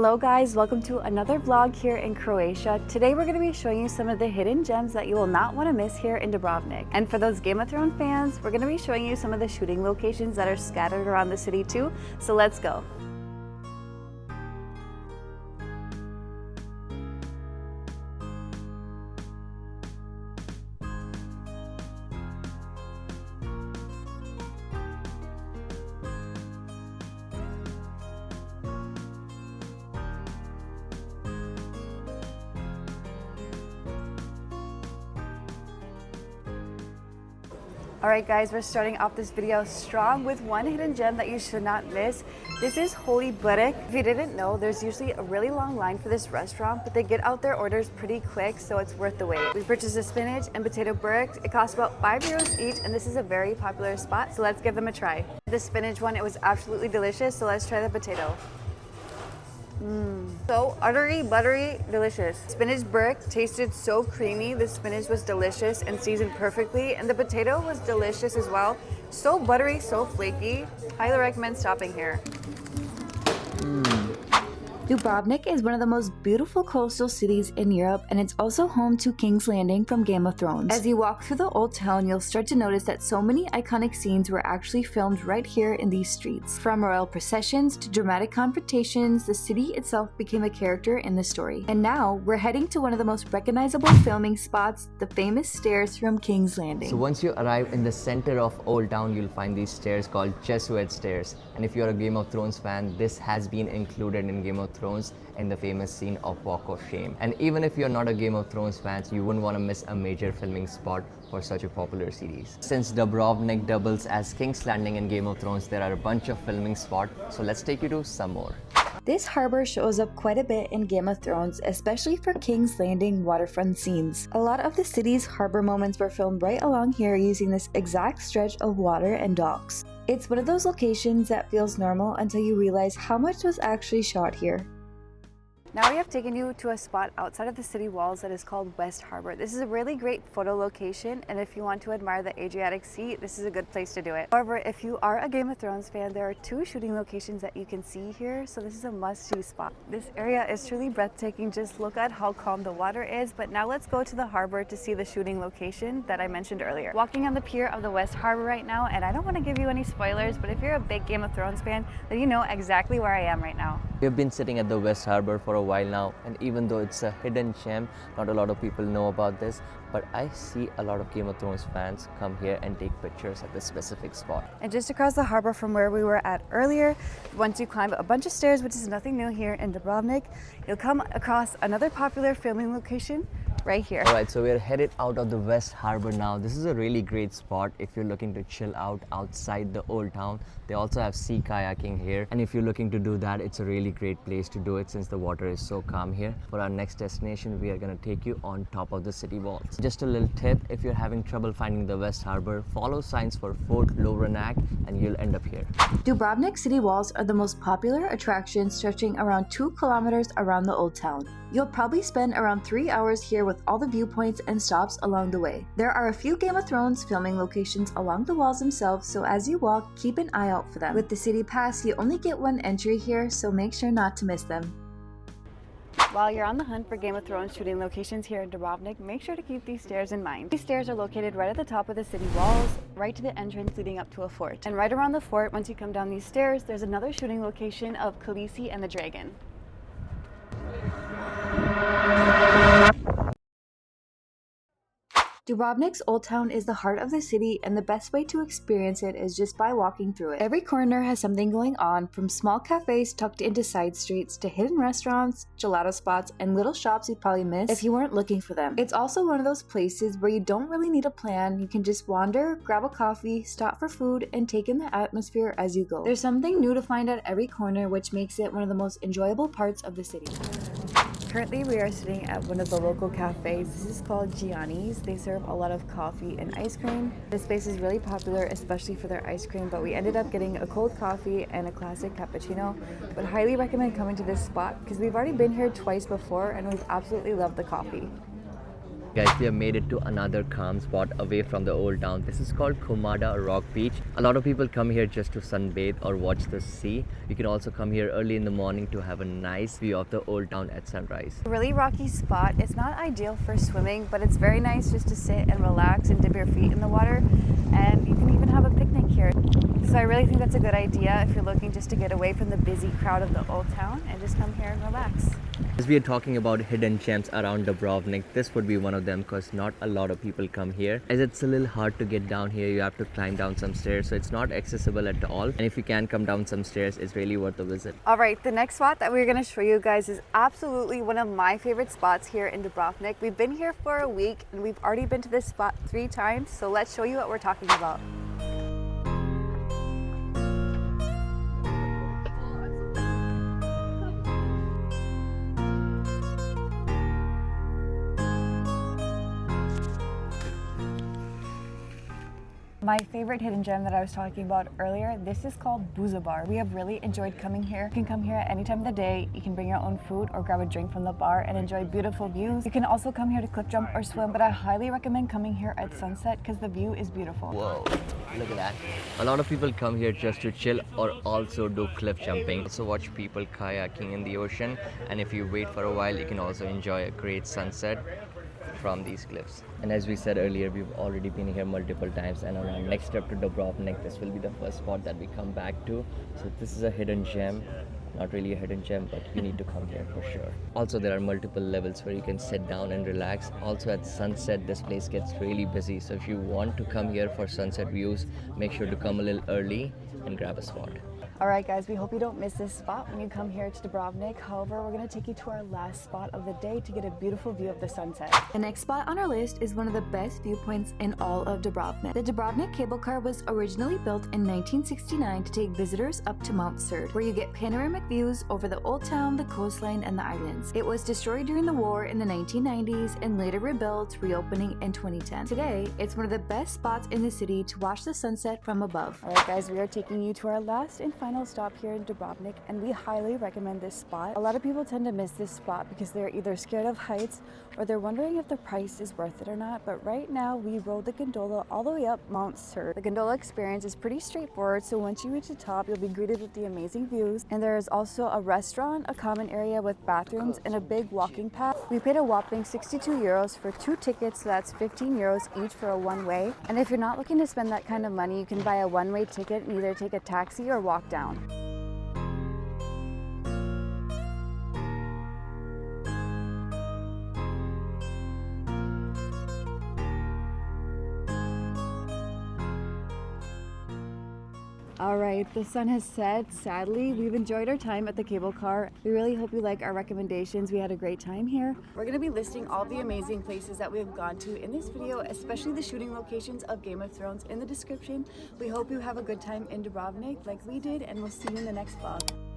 Hello guys, welcome to another vlog here in Croatia. Today we're going to be showing you some of the hidden gems that you will not want to miss here in Dubrovnik. And for those Game of Thrones fans, we're going to be showing you some of the shooting locations that are scattered around the city too. So let's go. Alright guys, we're starting off this video strong with one hidden gem that you should not miss. This is Holy Burek. If you didn't know, there's usually a really long line for this restaurant, but they get out their orders pretty quick, so it's worth the wait. We purchased a spinach and potato burek. It costs about €5 each, and this is a very popular spot, so let's give them a try. The spinach one, it was absolutely delicious, so let's try the potato. So utterly buttery, delicious. Spinach burek tasted so creamy. The spinach was delicious and seasoned perfectly, and the potato was delicious as well. So buttery, so flaky. Highly recommend stopping here. Dubrovnik is one of the most beautiful coastal cities in Europe, and it's also home to King's Landing from Game of Thrones. As you walk through the old town, you'll start to notice that so many iconic scenes were actually filmed right here in these streets. From royal processions to dramatic confrontations, the city itself became a character in the story. And now, we're heading to one of the most recognizable filming spots, the famous stairs from King's Landing. So once you arrive in the center of Old Town, you'll find these stairs called Jesuit stairs. And if you're a Game of Thrones fan, this has been included in Game of Thrones in the famous scene of Walk of Shame. And even if you're not a Game of Thrones fan, you wouldn't want to miss a major filming spot for such a popular series. Since Dubrovnik doubles as King's Landing in Game of Thrones, there are a bunch of filming spots, so let's take you to some more. This harbor shows up quite a bit in Game of Thrones, especially for King's Landing waterfront scenes. A lot of the city's harbor moments were filmed right along here using this exact stretch of water and docks. It's one of those locations that feels normal until you realize how much was actually shot here. Now we have taken you to a spot outside of the city walls that is called West Harbor. This is a really great photo location, and if you want to admire the Adriatic Sea, this is a good place to do it. However, if you are a Game of Thrones fan, there are two shooting locations that you can see here, so this is a must-see spot. This area is truly breathtaking. Just look at how calm the water is, but now let's go to the harbor to see the shooting location that I mentioned earlier. Walking on the pier of the West Harbor right now, and I don't want to give you any spoilers, but if you're a big Game of Thrones fan, then you know exactly where I am right now. We've been sitting at the West Harbor for a while now, and even though it's a hidden gem, not a lot of people know about this, but I see a lot of Game of Thrones fans come here and take pictures at this specific spot. And just across the harbor from where we were at earlier, once you climb a bunch of stairs, which is nothing new here in Dubrovnik, you'll come across another popular filming location right here. Alright, so we're headed out of the West Harbor now. This is a really great spot if you're looking to chill out outside the old town. They also have sea kayaking here, and if you're looking to do that, it's a really great place to do it since the water is so calm here. For our next destination, we are going to take you on top of the city walls. Just a little tip, if you're having trouble finding the West Harbor, follow signs for Fort Lovrenac and you'll end up here. Dubrovnik city walls are the most popular attraction, stretching around 2 kilometers around the old town. You'll probably spend around 3 hours here with all the viewpoints and stops along the way. There are a few Game of Thrones filming locations along the walls themselves, so as you walk, keep an eye out for them. With the city pass, you only get one entry here, so make sure not to miss them. While you're on the hunt for Game of Thrones shooting locations here in Dubrovnik, make sure to keep these stairs in mind. These stairs are located right at the top of the city walls, right to the entrance leading up to a fort. And right around the fort, once you come down these stairs, there's another shooting location of Khaleesi and the Dragon. Dubrovnik's Old Town is the heart of the city, and the best way to experience it is just by walking through it. Every corner has something going on, from small cafes tucked into side streets to hidden restaurants, gelato spots, and little shops you'd probably miss if you weren't looking for them. It's also one of those places where you don't really need a plan. You can just wander, grab a coffee, stop for food, and take in the atmosphere as you go. There's something new to find at every corner, which makes it one of the most enjoyable parts of the city. Currently, we are sitting at one of the local cafes. This is called Gianni's. They serve a lot of coffee and ice cream. This space is really popular, especially for their ice cream, but we ended up getting a cold coffee and a classic cappuccino. But highly recommend coming to this spot because we've already been here twice before and we've absolutely loved the coffee. Guys, we have made it to another calm spot away from the old town. This is called Komada Rock Beach. A lot of people come here just to sunbathe or watch the sea. You can also come here early in the morning to have a nice view of the old town at sunrise. A really rocky spot. It's not ideal for swimming, but it's very nice just to sit and relax and dip your feet in the water. And you can even have a picnic here. So I really think that's a good idea if you're looking just to get away from the busy crowd of the old town and just come here and relax. As we are talking about hidden gems around Dubrovnik, this would be one of them because not a lot of people come here. As it's a little hard to get down here, you have to climb down some stairs, so it's not accessible at all. And if you can come down some stairs, it's really worth a visit. All right, the next spot that we're going to show you guys is absolutely one of my favorite spots here in Dubrovnik. We've been here for a week and we've already been to this spot 3 times, so let's show you what we're talking about. My favorite hidden gem that I was talking about earlier, this is called Booza Bar. We have really enjoyed coming here. You can come here at any time of the day. You can bring your own food or grab a drink from the bar and enjoy beautiful views. You can also come here to cliff jump or swim, but I highly recommend coming here at sunset because the view is beautiful. Whoa, look at that. A lot of people come here just to chill or also do cliff jumping. Also watch people kayaking in the ocean, and if you wait for a while, you can also enjoy a great sunset from these cliffs. And as we said earlier, we've already been here multiple times, and on our next trip to Dubrovnik, this will be the first spot that we come back to. So this is a hidden gem. Not really a hidden gem, but you need to come here for sure. Also, there are multiple levels where you can sit down and relax. Also at sunset, this place gets really busy. So if you want to come here for sunset views, make sure to come a little early and grab a spot. All right, guys, we hope you don't miss this spot when you come here to Dubrovnik. However, we're going to take you to our last spot of the day to get a beautiful view of the sunset. The next spot on our list is one of the best viewpoints in all of Dubrovnik. The Dubrovnik cable car was originally built in 1969 to take visitors up to Mount Surt, where you get panoramic views over the old town, the coastline, and the islands. It was destroyed during the war in the 1990s and later rebuilt, reopening in 2010. Today, it's one of the best spots in the city to watch the sunset from above. All right, guys, we are taking you to our last and final stop here in Dubrovnik, and we highly recommend this spot. A lot of people tend to miss this spot because they're either scared of heights or they're wondering if the price is worth it or not. But right now we rode the gondola all the way up Mount Surt. The gondola experience is pretty straightforward, so once you reach the top, you'll be greeted with the amazing views. And there is also a restaurant, a common area with bathrooms, and a big walking path. We paid a whopping 62 euros for 2 tickets, so that's 15 euros each for a one-way. And if you're not looking to spend that kind of money, you can buy a one-way ticket and either take a taxi or walk down. All right, the sun has set. Sadly, we've enjoyed our time at the cable car. We really hope you like our recommendations. We had a great time here. We're going to be listing all the amazing places that we've gone to in this video, especially the shooting locations of Game of Thrones in the description. We hope you have a good time in Dubrovnik like we did, and we'll see you in the next vlog.